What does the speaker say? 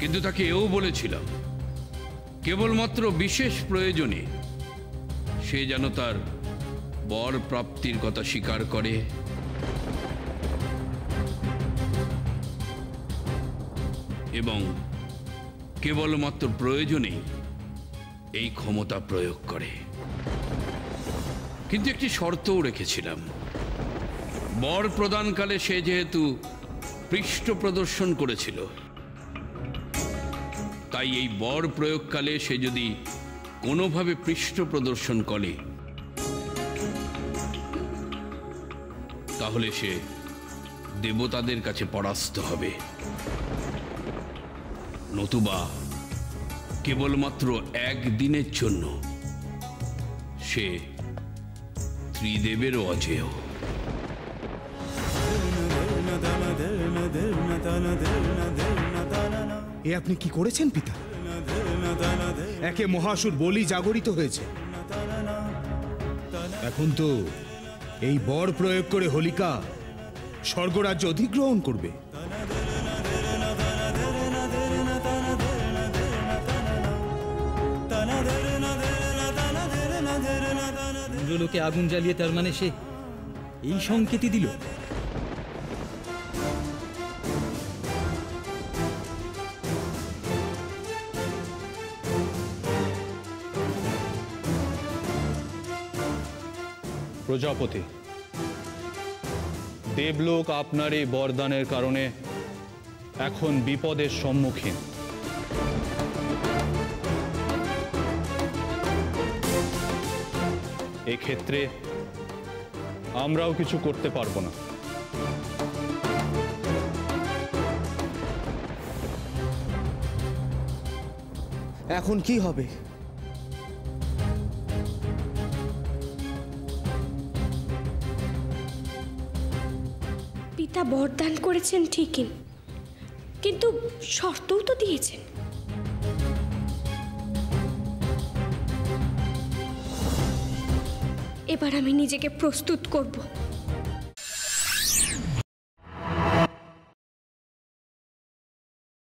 কিন্তু তাকে এও বলেছিলাম কেবলমাত্র বিশেষ প্রয়োজনে সে যেন তার বর প্রাপ্তির কথা স্বীকার করে এবং কেবলমাত্র প্রয়োজনেই এই ক্ষমতা প্রয়োগ করে। কিন্তু একটি শর্তও রেখেছিলাম, বর প্রদানকালে সে যেহেতু পৃষ্ঠ প্রদর্শন করেছিল, তাই এই বর প্রয়োগকালে সে যদি কোনোভাবে পৃষ্ঠ প্রদর্শন করে তাহলে সে দেবতাদের কাছে পরাস্ত হবে, নতুবা কেবলমাত্র একদিনের জন্য সে ত্রিদেবেরও অজেয়। এ আপনি কি করেছেন পিতা? একে মহাসুর বলি জাগরিত হয়েছে। এখন তো এই বর প্রয়োগ করে হোলিকা স্বর্গরাজ্য অধিগ্রহণ করবে। লোকে আগুন জ্বালিয়ে তার মানে সে এই সংকেতই দিল। প্রজাপতি, দেবলোক আপনার এই বরদানের কারণে এখন বিপদের সম্মুখীন। এক্ষেত্রে আমরাও কিছু করতে পারবো না। এখন কি হবে? পিতা বরদান করেছেন ঠিকই, কিন্তু শর্তও তো দিয়েছেন। এবার আমি নিজেকে প্রস্তুত করব।